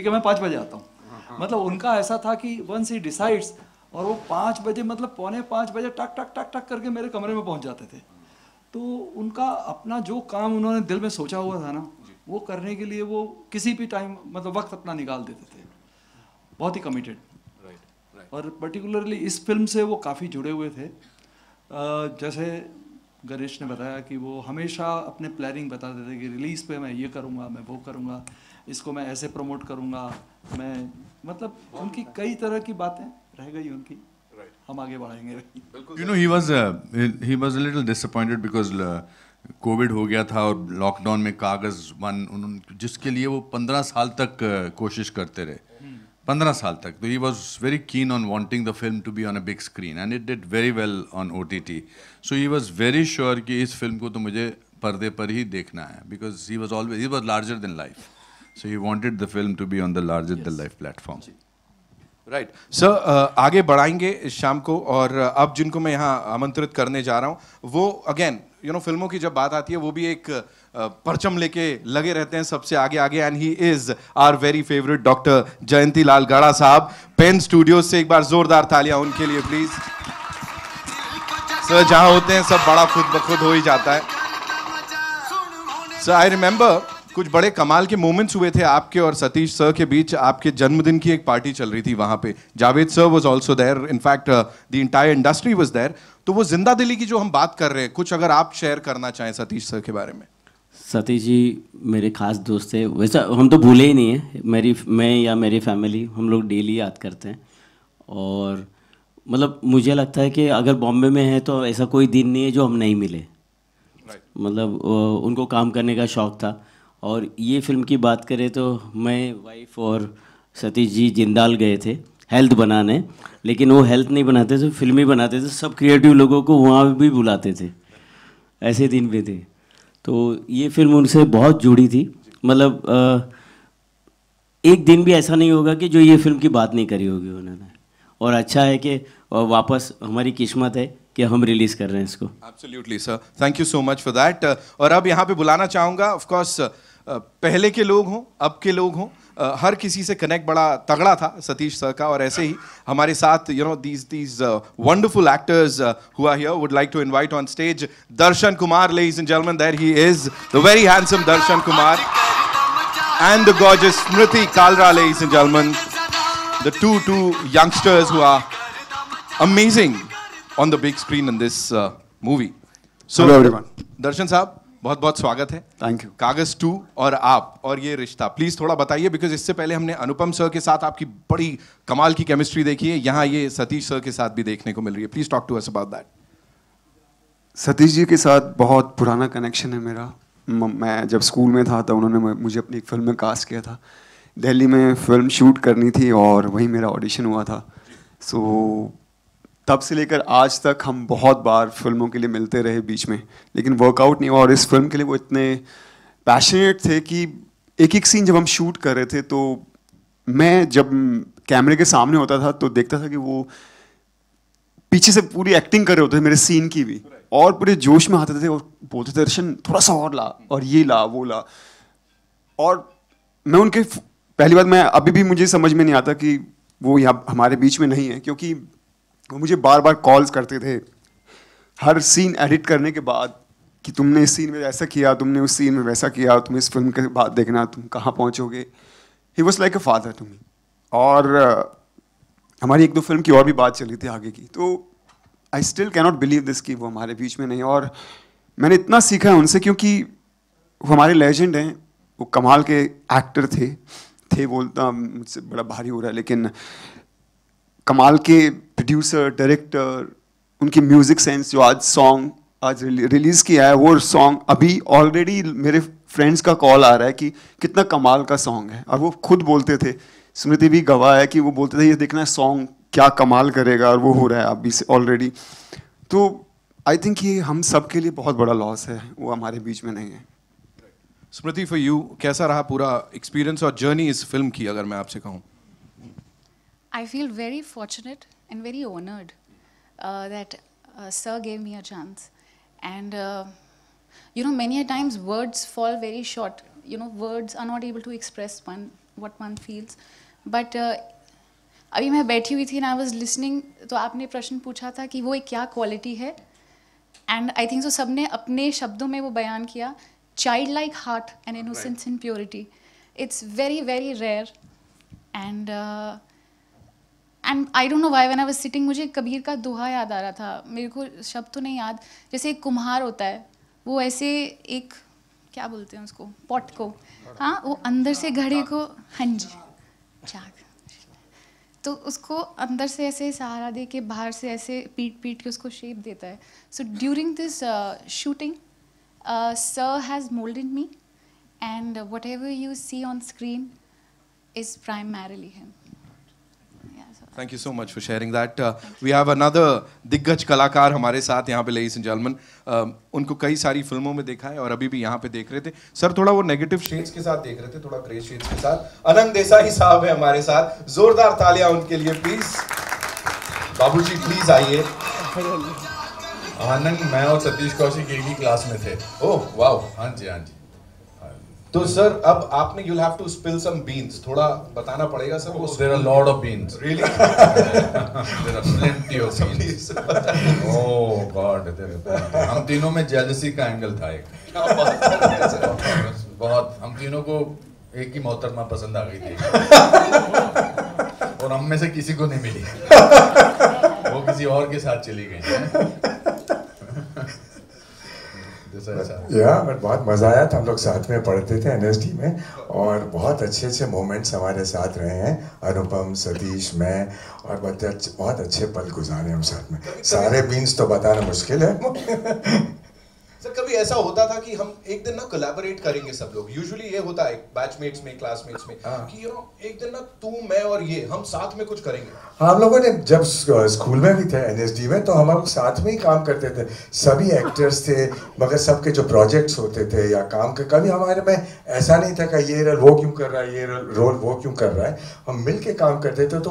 ठीक है मैं 5 बजे आता हूँ। मतलब उनका ऐसा था कि वंस ही डिसाइड्स, और वो 5 बजे मतलब 4:45 टक टक टक टक करके मेरे कमरे में पहुँच जाते थे। तो उनका अपना जो काम उन्होंने दिल में सोचा हुआ था ना, वो करने के लिए वो किसी भी टाइम मतलब वक्त अपना निकाल देते थे, बहुत ही कमिटेड। और पर्टिकुलरली इस फिल्म से वो काफ़ी जुड़े हुए थे। जैसे गणेश ने बताया कि वो हमेशा अपने प्लानिंग बताते थे कि रिलीज़ पे मैं ये करूँगा, मैं वो करूँगा, इसको मैं ऐसे प्रमोट करूँगा, मैं मतलब उनकी कई तरह की बातें रह गई उनकी, हम आगे बढ़ाएंगे। You know, he was a little disappointed because Covid हो गया था और लॉकडाउन में कागज जिसके लिए वो 15 साल तक कोशिश करते रहे, 15 साल तक। तो he was very keen on wanting the film to be on a big screen and it did very well on OTT। So he was very sure कि इस फिल्म को तो मुझे पर्दे पर ही देखना है, because he was larger than life. So he wanted the film to be on the larger than life platform. Right sir, आगे बढ़ाएंगे इस शाम को, और अब जिनको मैं यहाँ आमंत्रित करने जा रहा हूँ वो अगेन फिल्मों की जब बात आती है वो भी एक परचम लेके लगे रहते हैं सबसे आगे आगे, and he is our very favourite doctor Jayanti Lal Gada साहब। पेन स्टूडियो से एक बार जोरदार तालियां उनके लिए प्लीज। सर जहां होते हैं सब बड़ा खुद ब खुद हो ही जाता है। सर आई रिमेंबर कुछ बड़े कमाल के मोमेंट्स हुए थे आपके और सतीश सर के बीच। आपके जन्मदिन की एक पार्टी चल रही थी वहां पे, Javed sir was also there, in fact the entire industry was there. तो वो जिंदा दिली की जो हम बात कर रहे हैं, कुछ अगर आप शेयर करना चाहें सतीश सर के बारे में। सतीश जी मेरे खास दोस्त थे, वैसा हम तो भूले ही नहीं है। मैं या मेरी फैमिली हम लोग डेली याद करते हैं। और मतलब मुझे लगता है कि अगर बॉम्बे में है तो ऐसा कोई दिन नहीं है जो हम नहीं मिले। मतलब उनको काम करने का शौक़ था। और ये फिल्म की बात करें तो मैं, वाइफ और सतीश जी जिंदाल गए थे हेल्थ बनाने, लेकिन वो हेल्थ नहीं बनाते थे, फिल्म ही बनाते थे। सब क्रिएटिव लोगों को वहाँ भी बुलाते थे, ऐसे दिन भी थे। तो ये फिल्म उनसे बहुत जुड़ी थी। मतलब एक दिन भी ऐसा नहीं होगा कि जो ये फिल्म की बात नहीं करी होगी उन्होंने। और अच्छा है कि वापस हमारी किस्मत है कि हम रिलीज़ कर रहे हैं इसको। Absolutely sir, thank you so much for that. और अब यहाँ पे बुलाना चाहूँगा, ऑफ कोर्स पहले के लोग हों अब के लोग हों, हर किसी से कनेक्ट बड़ा तगड़ा था सतीश सर का। और ऐसे ही हमारे साथ these wonderful actors who are here, would like to invite on stage Darshan Kumar, ladies and gentlemen. There he is, the very handsome Darshan Kumar, and the gorgeous Smriti Kalra, ladies and gentlemen. The two youngsters who are amazing on the big screen in this movie. So, hello everyone. Darshan साहब बहुत बहुत स्वागत है। Thank you. कागज 2 और आप और ये रिश्ता प्लीज थोड़ा बताइए, बिकॉज इससे पहले हमने अनुपम सर के साथ आपकी बड़ी कमाल की केमिस्ट्री देखी है, यहाँ ये सतीश सर के साथ भी देखने को मिल रही है। Please talk to us about that. Satish ji के साथ बहुत पुराना कनेक्शन है मेरा। मैं जब स्कूल में था तब उन्होंने मुझे अपनी एक फिल्म में कास्ट किया था। दिल्ली में फिल्म शूट करनी थी और वहीं मेरा ऑडिशन हुआ था। सो तब से लेकर आज तक हम बहुत बार फिल्मों के लिए मिलते रहे बीच में, लेकिन वर्कआउट नहीं हुआ। और इस फिल्म के लिए वो इतने पैशनेट थे कि एक एक सीन जब हम शूट कर रहे थे तो मैं जब कैमरे के सामने होता था तो देखता था कि वो पीछे से पूरी एक्टिंग कर रहे होते थे मेरे सीन की भी, और पूरे जोश में आते थे और बोलते थे दर्शन थोड़ा सा और ला, और ये ला वो ला। और मैं उनके पहली बात, मैं अभी भी मुझे समझ में नहीं आता कि वो यहाँ हमारे बीच में नहीं है, क्योंकि वो मुझे बार बार कॉल्स करते थे हर सीन एडिट करने के बाद कि तुमने इस सीन में ऐसा किया, तुमने उस सीन में वैसा किया, तुम इस फिल्म के बाद देखना तुम कहाँ पहुँचोगे। He was like a father to me. और हमारी एक दो फिल्म की और भी बात चली थी आगे की। तो I still cannot believe this कि वो हमारे बीच में नहीं। और मैंने इतना सीखा है उनसे, क्योंकि वो हमारे लेजेंड हैं, वो कमाल के एक्टर थे बोलता मुझसे बड़ा भारी हो रहा है, लेकिन कमाल के प्रोड्यूसर डायरेक्टर, उनकी म्यूज़िक सेंस। जो आज रिलीज़ किया है वो सॉन्ग, अभी ऑलरेडी मेरे फ्रेंड्स का कॉल आ रहा है कि कितना कमाल का सॉन्ग है। और वो खुद बोलते थे, स्मृति भी गवाह है कि वो बोलते थे ये देखना सॉन्ग क्या कमाल करेगा, और वो हो रहा है अभी से ऑलरेडी। तो आई थिंक ये हम सब के लिए बहुत बड़ा लॉस है, वो हमारे बीच में नहीं है। स्मृति फॉर यू कैसा रहा पूरा एक्सपीरियंस और जर्नी इस फिल्म की, अगर मैं आपसे कहूँ? I feel very fortunate and very honored that Sir gave me a chance. And many a times words fall very short. Words are not able to express what one feels. But अभी मैं बैठी हुई थी and I was listening, तो आपने प्रश्न पूछा था कि वो एक क्या क्वालिटी है, एंड आई थिंक सो सबने अपने शब्दों में वो बयान किया, child like heart and innocence and purity. It's very very rare. And I don't know why when I was sitting, मुझे कबीर का दोहा याद आ रहा था, मेरे को शब्द तो नहीं याद. जैसे एक कुम्हार होता है, वो ऐसे एक क्या बोलते हैं उसको, पॉट को, हाँ, वो अंदर से घड़े को, हाँ जी, चाक, तो उसको अंदर से ऐसे सहारा दे के बाहर से ऐसे पीट पीट के उसको शेप देता है. So during this shooting, sir has moulded me, and whatever you see on screen is primarily him. Thank you so much for sharing that. We have another दिग्गज कलाकार हमारे साथ यहाँ पे, ladies and gentlemen. उनको कई सारी फिल्मों में देखा है और अभी भी यहाँ पे देख रहे थे. सर थोड़ा वो नेगेटिव शेड्स के साथ देख रहे थे, थोड़ा ग्रे शेड्स के साथ. अनंत देसाई साहब है हमारे साथ, जोरदार तालियां उनके लिए प्लीज. बाबूजी प्लीज आइए. आनंद, मैं और सतीश कौशिक एक ही क्लास में थे. Oh wow. हाँ जी, हाँ जी. तो सर अब आपने you'll have to spill some beans, थोड़ा बताना पड़ेगा सर. वो There are a lot of beans. Really? There are plenty of beans. Oh God, हम तीनों में jealousy का एंगल था एक. बहुत, हम तीनों को एक ही मोहतरमा पसंद आ गई थी और हम में से किसी को नहीं मिली. वो किसी और के साथ चली गई. बट बहुत मज़ा आया था. हम लोग साथ में पढ़ते थे NSD में और बहुत अच्छे अच्छे मोमेंट्स हमारे साथ रहे हैं. अनुपम, सतीश, मैं, और बहुत अच्छे पल गुजारे हम साथ में. सारे बीन्स तो बताना मुश्किल है. सर कभी ऐसा होता था कि हम एक दिन ना कोलैबोरेट करेंगे सब लोग. यूजुअली ये होता है बैचमेट्स में, क्लासमेट्स में, कि एक दिन ना तू, मैं और ये हम साथ में कुछ करेंगे. हम लोगों ने जब स्कूल में भी थे NSD में, तो हम साथ में ही काम करते थे. सभी एक्टर्स थे, मगर सबके जो प्रोजेक्ट्स होते थे या काम के, कभी हमारे में ऐसा नहीं था कि ये रोल वो क्यों कर रहा है, ये रोल वो क्यों कर रहा है. हम मिल के काम करते थे. तो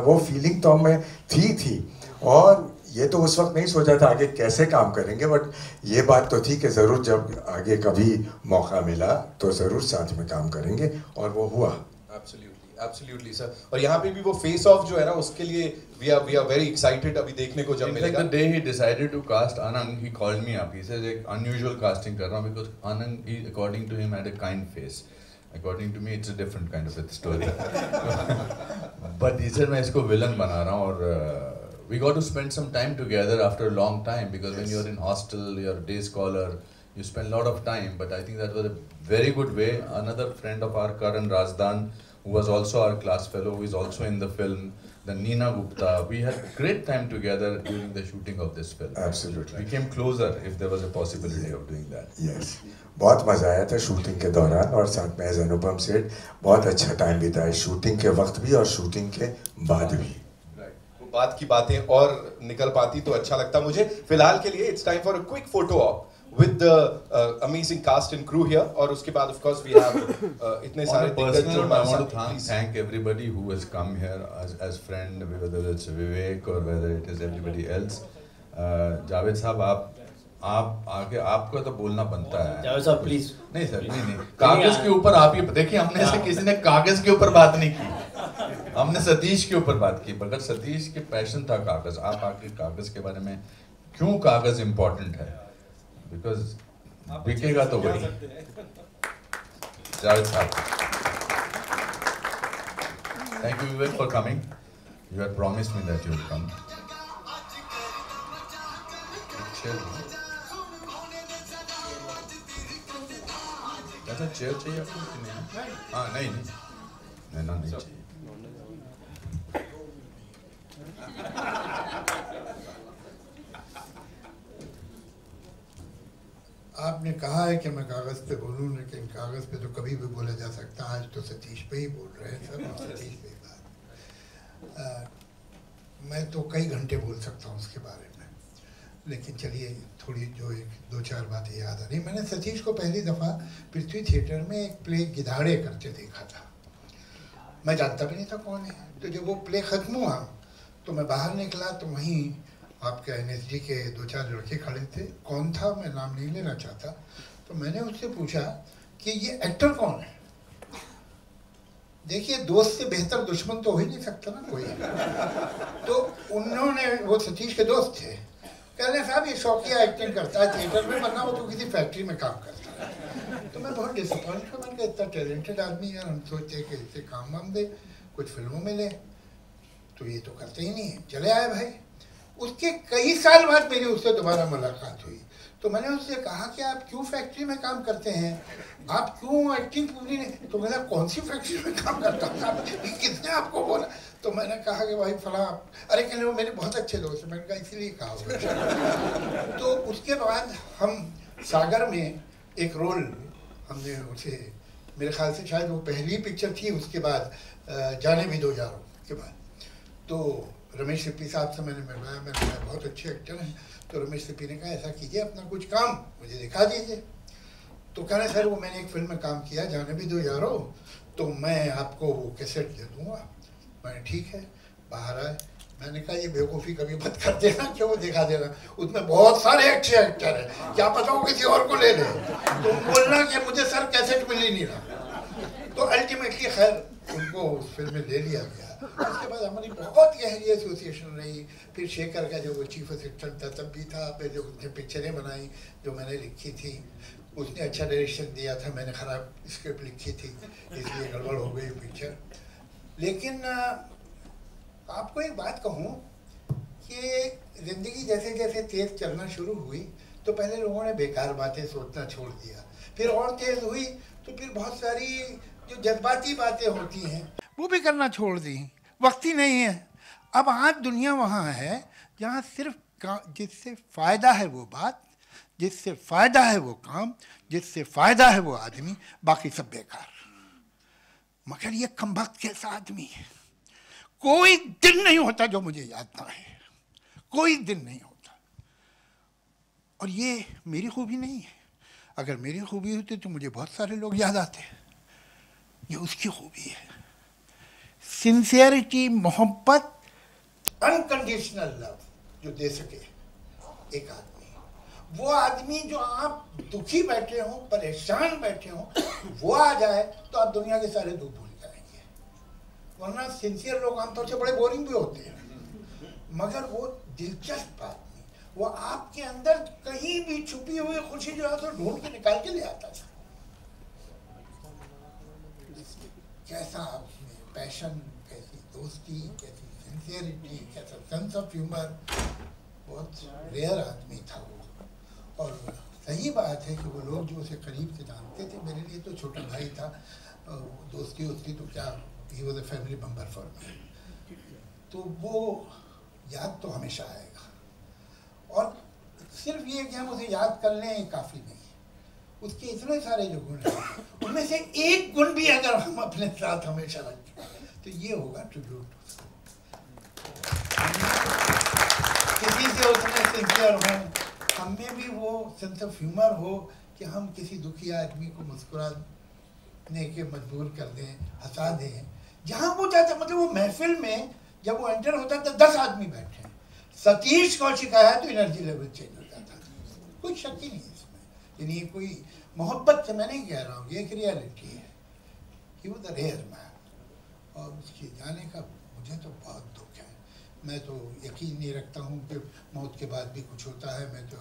वो फीलिंग तो हमें थी. और ये तो उस वक्त नहीं सोचा था आगे कैसे काम करेंगे, बट ये बात तो थी कि ज़रूर जब आगे कभी मौका मिला तो ज़रूर साथ में काम करेंगे, और वो हुआ. Absolutely sir. और यहाँ पे भी वो फेस ऑफ जो है ना, उसके लिए we are very excited अभी देखने को जब मिलेगा. The day he decided to cast Anand, he called me up. He says एक unusual casting कर रहा हूँ because Anand, he, according to him, had a kind face. According to me, it's a different kind of a story. But he said मैं इसको villain बना रहा हूँ. और we got to spend some time together after a long time, because when you're in hostel, you're a day scholar, you spend a lot of time. But I think that was a very good way. Another friend of our, Karan Razdan, who was also our class fellow, who is also in the film, the Neena Gupta, we had great time together during the shooting of this film. Absolutely. We came closer if there was a possibility of doing that. Yes. बहुत मज़ा आया था shooting के दौरान, और साथ में as अनुपम सेठ बहुत अच्छा टाइम बीता है, शूटिंग के वक्त भी और शूटिंग के बाद भी. बात की बातें और निकल पाती तो अच्छा लगता मुझे. फिलहाल के लिए it's time for a quick photo op with the amazing cast and crew here. और उसके बाद ऑफ कोर्स वी हैव इतने सारे दिग्गज जो I want to thank everybody who has come here as friend, whether it's Vivek or whether it is everybody else. Javed साहब, आप आगे आपको तो बोलना बनता है. जावेद साहब प्लीज. नहीं सर, नहीं कागज के ऊपर आप ये देखिए, हमने से किसी ने कागज के ऊपर बात नहीं की, हमने सतीश के ऊपर बात की. मगर सतीश के पैशन था कागज. आप आके कागज के बारे में, क्यों कागज इम्पोर्टेंट है, बिकॉज बिकेगा तो वही. जावेद साहब, thank you Vivek for coming. You had promised me that you will come. अच्छा चेयर चाहिए आपको कि नहीं? हाँ नहीं चाहिए. आपने कहा है कि मैं कागज़ पे बोलूँ, लेकिन कागज़ पे तो कभी भी बोला जा सकता. आज तो सतीश पे ही बोल रहे हैं सर, सतीश पे बात. मैं तो कई घंटे बोल सकता हूँ उसके बारे में, लेकिन चलिए थोड़ी जो एक दो चार बातें याद आ रही. मैंने सतीश को पहली दफ़ा पृथ्वी थिएटर में एक प्ले गिदाड़े करते देखा था. मैं जानता भी नहीं था कौन है. तो जब वो प्ले ख़त्म हुआ तो मैं बाहर निकला तो वहीं आपके NSD के दो चार लड़के खड़े थे. कौन था मैं नाम नहीं लेना चाहता. तो मैंने उससे पूछा कि ये एक्टर कौन है. देखिए दोस्त से बेहतर दुश्मन तो हो ही नहीं सकता ना कोई। तो उन्होंने, वो सतीश के दोस्त थे, कह रहे साहब ये शौकिया एक्टिंग करता है थिएटर में, वरना वो तो किसी फैक्ट्री में काम करता है। तो मैं बहुत डिसअपॉइंट हुआ, मैंने कहा इतना टैलेंटेड आदमी है, हम सोचते हैं कि इससे काम वाम दे, कुछ फिल्मों में ले, तो ये तो करते ही नहीं है। चले आए भाई। उसके कई साल बाद मेरी उससे दोबारा मुलाकात हुई, तो मैंने उससे कहा कि आप क्यों फैक्ट्री में काम करते हैं, आप क्यों एक्टिंग पूरी नहीं? तो मैंने कौन सी फैक्ट्री में काम करता था, किसने आपको बोला? तो मैंने कहा कि भाई फला, अरे कहने वो मेरे बहुत अच्छे दोस्त हैं, मैंने कहा इसीलिए कहा होगा। तो उसके बाद हम सागर में एक रोल हमने उसे, मेरे ख्याल से शायद वो पहली पिक्चर थी, उसके बाद जाने भी दो यारों के बाद, तो रमेश सिप्पी साहब से मैंने मिलवाया, मैंने कहा बहुत अच्छे एक्टर हैं। तो रमेश सिप्पी ने कहा ऐसा कीजिए अपना कुछ काम मुझे दिखा दीजिए। तो कह रहे सर वो मैंने एक फिल्म में काम किया, जाने भी दो यारो, तो मैं आपको वो कैसेट दे दूँगा। मैंने ठीक है, बाहर आए, मैंने कहा ये बेवकूफ़ी कभी मत कर देना, क्यों वो दिखा देना, उसमें बहुत सारे अच्छे एक्टर हैं, क्या पता वो किसी और को ले ले। तो बोलना कि मुझे सर कैसेट मिल ही नहीं रहा। तो अल्टीमेटली खैर उनको उस फिल्म में ले लिया गया। उसके बाद हमारी बहुत गहरी एसोसिएशन रही। फिर शेखर का जो वो चीफ असिस्टेंट था तब भी था, फिर जो उसने पिक्चरें बनाई जो मैंने लिखी थी, उसने अच्छा डायरेक्शन दिया था, मैंने ख़राब स्क्रिप्ट लिखी थी, इसलिए गड़बड़ हो गई पिक्चर। लेकिन आपको एक बात कहूँ कि ज़िंदगी जैसे जैसे तेज़ चलना शुरू हुई तो पहले लोगों ने बेकार बातें सोचना छोड़ दिया, फिर और तेज़ हुई तो फिर बहुत सारी जो जज्बाती बातें होती हैं वो भी करना छोड़ दी। वक्त ही नहीं है। अब आज दुनिया वहाँ है जहाँ सिर्फ जिससे फ़ायदा है वो बात, जिससे फ़ायदा है वो काम, जिससे फ़ायदा है वो आदमी, बाकी सब बेकार। मगर ये कमबख्त कैसा आदमी है, कोई दिन नहीं होता जो मुझे याद ना है, कोई दिन नहीं होता। और ये मेरी खूबी नहीं है, अगर मेरी खूबी होती तो मुझे बहुत सारे लोग याद आते। ये उसकी खूबी है, सिंसियरिटी, मोहब्बत, अनकंडीशनल लव जो दे सके एक आदमी। वो आदमी जो आप दुखी बैठे हो, परेशान बैठे हो, वो आ जाए तो आप दुनिया के सारे दुख भूल जाएंगे। वरना सिंसियर लोग आमतौर से बड़े बोरिंग भी होते हैं, मगर वो दिलचस्प आदमी, वो आपके अंदर कहीं भी छुपी हुई खुशी जो है तो ढूंढ के निकाल के ले आता था। कैसा आपने पैशन, कैसी दोस्ती, कैसी सिंसियरिटी, कैसा सेंस ऑफ ह्यूमर, बहुत रेयर आदमी था वो। और सही बात है कि वो लोग जो उसे करीब से जानते थे, मेरे लिए तो छोटा भाई था, दोस्ती वोस्ती तो क्या, ही was a family member for me. तो वो याद तो हमेशा आएगा। और सिर्फ ये कि हम उसे याद कर लें काफ़ी नहीं, उसके इतने सारे जो गुण हैं उनमें से एक गुण भी अगर हम अपने साथ हमेशा रखें तो ये होगा ट्रिब्यूट। किसी से उतने सिंसियर हों, हमें भी वो सेंस ऑफ ह्यूमर हो कि हम किसी दुखी आदमी को मुस्कुराने के मजबूर कर दें, हंसा दें। जहाँ वो जाता, मतलब वो महफिल में जब वो एंटर होता तो 10 आदमी बैठे हैं, सतीश को शिकायत तो एनर्जी लेवल चेंज हो जाता, कोई शक ही नहीं है इसमें। यानी ये कोई मोहब्बत से मैं नहीं कह रहा हूँ, ये एक रियलिटी है। He was a rare man, और उसके जाने का मुझे तो बहुत दुख है। मैं तो यकीन नहीं रखता हूँ कि मौत के बाद भी कुछ होता है। मैं तो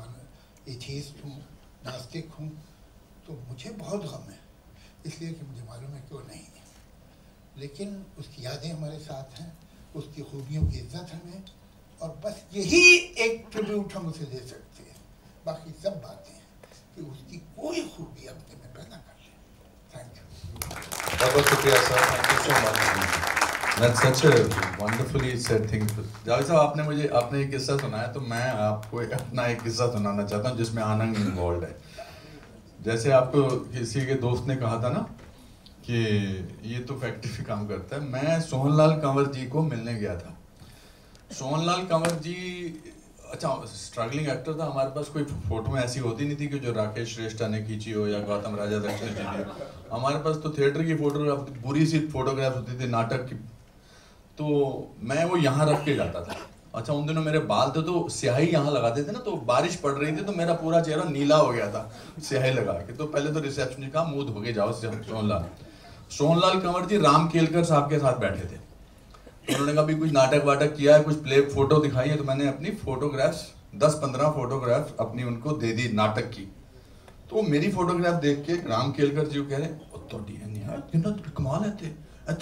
एथीस्ट हूँ, नास्तिक हूँ, तो मुझे बहुत गम है, इसलिए कि मुझे मालूम है कि वो नहीं है। लेकिन उसकी यादें हमारे साथ हैं, उसकी खूबियों की इज्जत हमें, और बस यही एक ट्रिब्यूट हम उसे दे सकते हैं। बाकी सब बातें हैं कि उसकी कोई खूबी अपने में पैदा कर ले। Thank you. बहुत शुक्रिया sir, thank you so much. That's such a wonderfully said thing. Javed साहब, आपने एक किस्सा सुनाया, तो मैं आपको अपना एक किस्सा सुनाना चाहता हूँ जिसमें आनंद इन्वॉल्व है। जैसे आपको किसी के दोस्त ने कहा था ना कि ये तो फैक्ट्री पे काम करता है, मैं सोहनलाल कंवर जी को मिलने गया था। सोहनलाल कंवर जी अच्छा स्ट्रगलिंग एक्टर था, हमारे पास कोई फोटो में ऐसी होती नहीं थी कि जो राकेश श्रेष्ठा ने खींची हो या गौतम राजा दक्ष ने खींची हो। हमारे पास तो थिएटर की फोटोग्राफ, बुरी सी फोटोग्राफ होती थी नाटक की, तो मैं वो यहाँ रख के जाता था। अच्छा उन दिनों मेरे बाल थे तो स्याही यहाँ लगाते थे ना, तो बारिश पड़ रही थी तो मेरा पूरा चेहरा नीला हो गया था स्याही लगा के। तो पहले तो रिसेप्शन का मुंह धो के जाओ सोहनलाल। सोनलाल कंवर जी राम केलकर साहब के साथ बैठे थे। उन्होंने कहा भी कुछ नाटक वाटक किया है, कुछ प्ले फोटो दिखाई है, तो मैंने अपनी फोटोग्राफ्स 10-15 फोटोग्राफ्स अपनी उनको दे दी नाटक की। तो मेरी फोटोग्राफ देख के राम केलकर जी कह रहे कमाल है,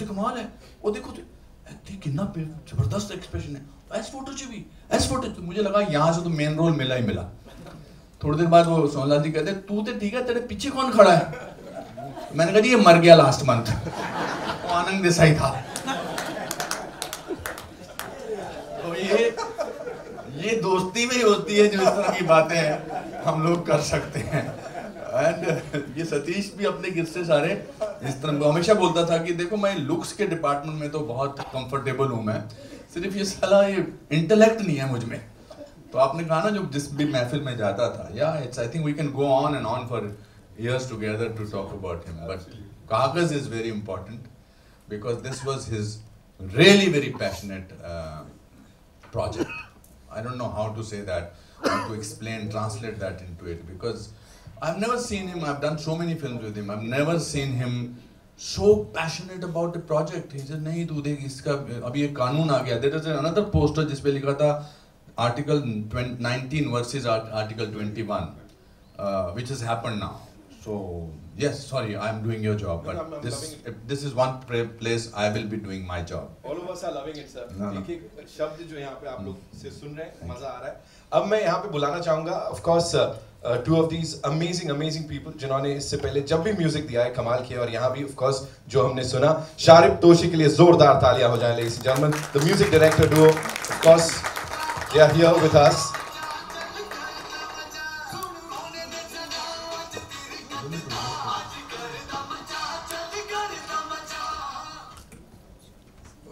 कमाल है, वो देखो कितना जबरदस्त एक्सप्रेशन है, ऐस फोटो च भी ऐस फोटो। तो मुझे लगा यहाँ से तो मेन रोल मिला ही मिला। थोड़ी देर बाद वो सोनलाल जी कहते तू तो ठीक है, तेरे पीछे कौन खड़ा है? मैंने कहा जी ये मर गया लास्ट मंथ, वो आनंद देसाई था। तो ये दोस्ती में ही होती है जो इस तरह की बातें हम लोग कर सकते हैं। एंड ये सतीश भी अपने किस्से सारे इस तरह हमेशा बोलता था कि देखो मैं लुक्स के डिपार्टमेंट में तो बहुत कंफर्टेबल हूँ, मैं सिर्फ ये साला ये इंटेलेक्ट नहीं है मुझ में। तो आपने कहा ना जो जिस भी महफिल में जाता था, या it's I think we can go on and on for years together to talk about him, but Kagaz is very important because this was his really very passionate project. I don't know how to say that, how to explain, translate that into it, because I've never seen him, I've done so many films with him, I've never seen him so passionate about the project. He said, नहीं तू देख इसका अभी एक कानून आ गया. There is another poster जिस पे लिखा था Article 19 versus Article 21, which has happened now. So yes, sorry, I'm doing your job, but this is one place I will be doing my job. All of us are loving it, sir. एक शब्द जो यहाँ पे आप लोग से सुन रहे हैं, मजा आ रहा है. अब मैं यहाँ पे बुलाना चाहूँगा, of course, two of these amazing people जिन्होंने इससे पहले जब भी म्यूजिक दिया है कमाल किया, और यहाँ भी of course जो हमने सुना, शारिब तोशी के लिए जोरदार तालियां हो जाएं, ladies and gentlemen. The music director duo, of course, they are here with us.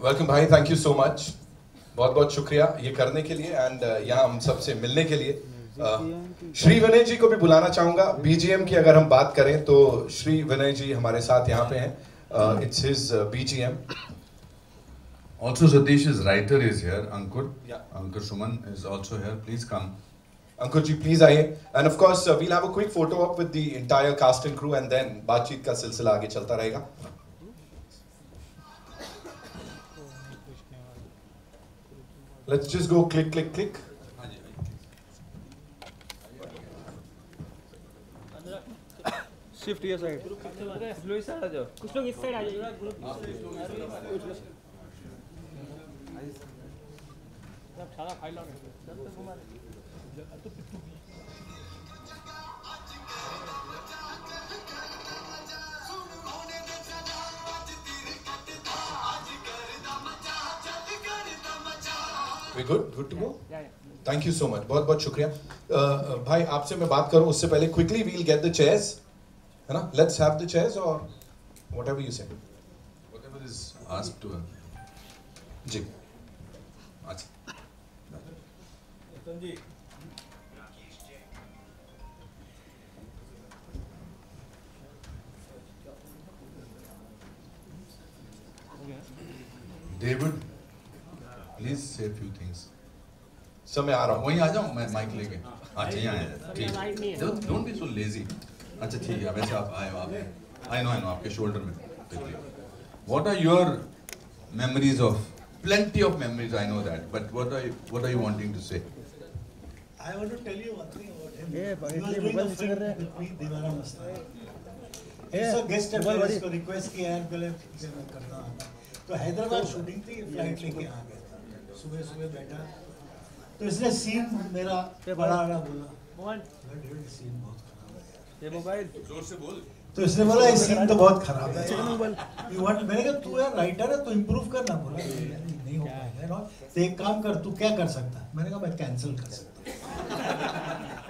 Welcome भाई, थैंक यू सो मच, बहुत बहुत शुक्रिया ये करने के लिए एंड यहाँ हम सबसे मिलने के लिए. श्री विनय जी को भी बुलाना चाहूंगा. बीजीएम की अगर हम बात करें तो श्री विनय जी हमारे साथ यहाँ पे हैं. It's his BGM. Also Satish's writer is here, Ankur. Ankur Suman is also here. Please come. Ankur ji please आइए. And of course we'll have a quick photo up with the entire cast and crew and then बातचीत का सिलसिला आगे चलता रहेगा. Let's just go click, click, click. Shift your side. Louis side आ जाओ. कुछ लोग इस साइड आ जाइए. सब सारा फाइल ऑन है. We good? Good to go? Thank you so much. बहुत बहुत शुक्रिया. भाई आपसे मैं बात करूं उससे पहले quickly we'll get the chairs, है ना? Let's have the chairs or whatever you say. Whatever is asked to him. जी. अच्छा. जी. David, please say a few things. Sir मैं आ रहा हूँ. वहीं आ जाऊँ मैं माइक लेके. अच्छा यहाँ आया. ठीक. Don't be so lazy. अच्छा ठीक है. वैसे आप आए हो आप. I know आपके शोल्डर में. What are your memories of? Plenty of memories, I know that. But what are you wanting to say? I want to tell you one thing about him. He was doing a film with me, दीवाना मस्ताना. So guest appearance को request किया है पहले मैं करना आता. तो Hyderabad shooting थी, फ्लाइट लेके आ गया था. सुबह बैठा तो इसने सीन मेरा बड़ा बोला सीन बहुत खराब है. ये मोबाइल जोर से बोल. तो इसने बोला ये सीन तो बहुत खराब है. मैंने कहा तू यार राइटर है तो इम्प्रूव करना. बोला नहीं हो पाएगा. तो एक काम कर, तू क्या कर सकता है? मैंने कहा मैं कैंसिल कर सकता.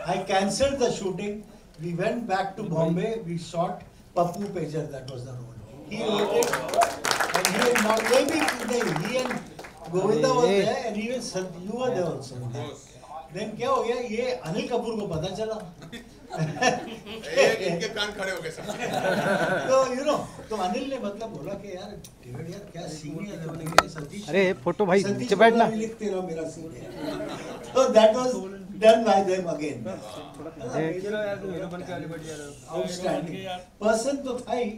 I cancelled the shooting. We went back to Bombay. We shot Pappu Pager. That was the role. He wrote it, and he and he and Govinda was there, and even you were there also. Then क्या हो गया? ये अनिल कपूर को पता चला. इनके कान खड़े हो गए सब. तो तो अनिल ने मतलब बोला कि यार डेविड यार क्या सीन है. सतीश अरे फोटो भाई नीचे बैठना. लिखते रहो मेरा सीन है. तो that was done by them again. Outstanding person तो था ही.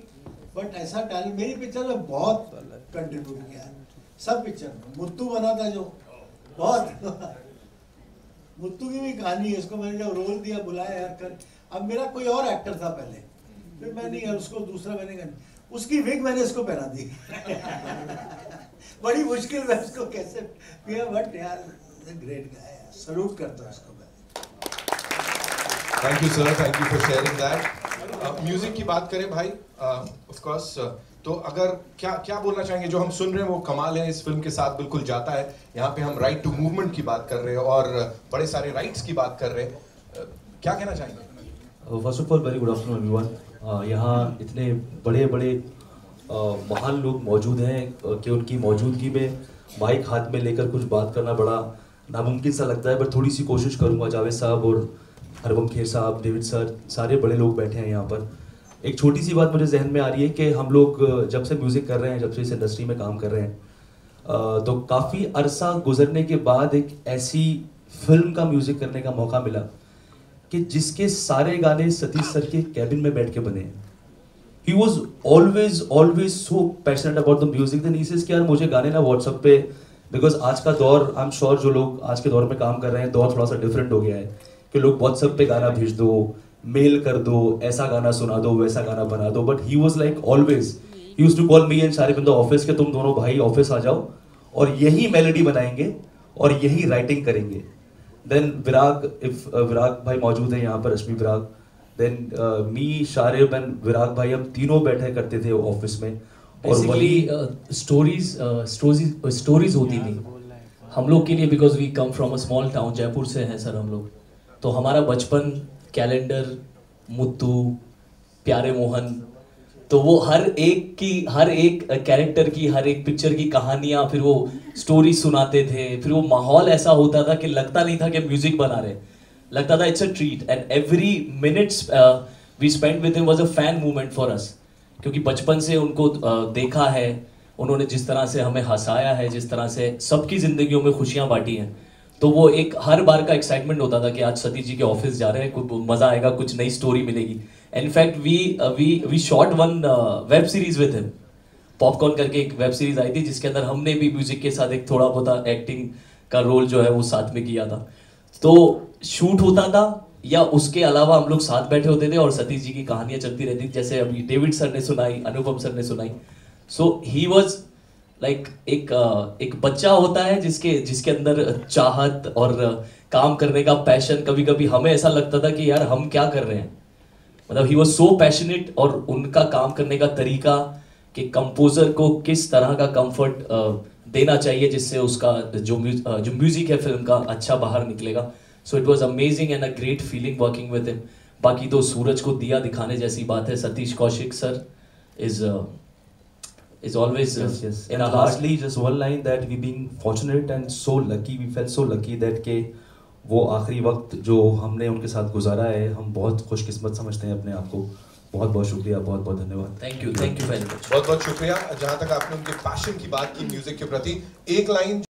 बट ऐसा टैलेंट मेरी पिक्चर में बहुत कंट्रीब्यूट किया है, सब पिक्चर में। मुत्तू बना था जो, बहुत मुत्तू की भी कहानी है, इसको मैंने जब रोल दिया बुलाया यार कर, अब मेरा कोई और एक्टर था पहले, फिर मैं नहीं, उसको दूसरा मैंने कर, उसकी विग मैंने इसको पहना दी बड़ी मुश्किल में उसको कैसे किया, बट यार ग्रेट गाय, सलूट करता हूँ उसको। Thank you sir, thank you for sharing that. Music की बात करें भाई, ऑफ कोर्स, तो अगर क्या बोलना चाहेंगे, जो हम सुन रहे हैं वो कमाल है, इस फिल्म के साथ बिल्कुल जाता है। यहाँ पे हम राइट टू मूवमेंट की बात कर रहे हैं और बड़े सारे राइट्स की बात कर रहे हैं, क्या कहना चाहेंगे? First of all very good afternoon everyone. यहाँ इतने बड़े बड़े महान लोग मौजूद हैं कि उनकी मौजूदगी में माइक हाथ में लेकर कुछ बात करना बड़ा नामुमकिन सा लगता है, पर थोड़ी सी कोशिश करूँगा। जावेद साहब और हरबम खेर साहब, डेविड सर, सारे बड़े लोग बैठे हैं यहाँ पर। एक छोटी सी बात मुझे जहन में आ रही है कि हम लोग जब से म्यूज़िक कर रहे हैं, जब से इस इंडस्ट्री में काम कर रहे हैं, तो काफ़ी अरसा गुजरने के बाद एक ऐसी फिल्म का म्यूज़िक करने का मौका मिला कि जिसके सारे गाने सतीश सर के कैबिन में बैठ के बने हैं। He was always so passionate about the music. Then he says कि यार मुझे गाने ना व्हाट्सएप पे, बिकॉज आज का दौर, आई एम श्योर जो लोग आज के दौर में काम कर रहे हैं, दौर थोड़ा सा डिफरेंट हो गया है कि लोग व्हाट्सएप पे गाना भेज दो, मेल कर दो, ऐसा गाना सुना दो, वैसा गाना बना दो। But he was like always, he used to call me and Sharif in the office कि तुम दोनों भाई ऑफिस आ जाओ और यही मेलोडी बनाएंगे और यही राइटिंग करेंगे। देन विराग, इफ विराग भाई मौजूद है यहाँ पर, रश्मि विराग, देन मी, शारिफ एंड विराग भाई, हम तीनों बैठे करते थे ऑफिस में। और वही स्टोरीज होती थी हम लोग के लिए, because we come from a small town, Jaipur से हैं सर हम लोग, तो हमारा बचपन कैलेंडर, मुत्तू, प्यारे मोहन, तो वो हर एक कैरेक्टर की, हर एक पिक्चर की कहानियाँ, फिर वो स्टोरी सुनाते थे, फिर वो माहौल ऐसा होता था कि लगता नहीं था कि म्यूजिक बना रहे, लगता था it's a treat. And every minutes we spend with him was a fan movement for us, क्योंकि बचपन से उनको देखा है, उन्होंने जिस तरह से हमें हंसाया है, जिस तरह से सबकी जिंदगियों में खुशियां बांटी हैं, तो वो एक हर बार का एक्साइटमेंट होता था कि आज सतीश जी के ऑफिस जा रहे हैं, कुछ मजा आएगा, कुछ नई स्टोरी मिलेगी। In fact we shot one web series with him, popcorn करके एक वेब सीरीज आई थी जिसके अंदर हमने भी म्यूजिक के साथ एक थोड़ा बहुत एक्टिंग का रोल जो है वो साथ में किया था। तो शूट होता था या उसके अलावा हम लोग साथ बैठे होते थे और सतीश जी की कहानियां चलती रहती थी, जैसे अभी डेविड सर ने सुनाई, अनुपम सर ने सुनाई। सो ही वॉज लाइक एक बच्चा होता है जिसके अंदर चाहत और काम करने का पैशन, कभी कभी हमें ऐसा लगता था कि यार हम क्या कर रहे हैं, मतलब ही वॉज सो पैशनेट। और उनका काम करने का तरीका कि कंपोजर को किस तरह का कंफर्ट देना चाहिए जिससे उसका जो म्यूजिक है फिल्म का अच्छा बाहर निकलेगा। So it was amazing and a great feeling working with him. बाकी तो सूरज को दिया दिखाने जैसी बात है, Satish Kaushik sir is always yes. in And our heart. lastly, just one line that we being fortunate and so lucky, we felt so lucky that के वो आखिरी वक्त जो हमने उनके साथ गुजारा है, हम बहुत खुशकिस्मत समझते हैं अपने आप को। बहुत बहुत शुक्रिया, बहुत बहुत धन्यवाद। Thank you very much. बहुत बहुत शुक्रिया। जहाँ तक आपने उनके पैशन की बात की म्यूजिक के प्रति, एक लाइन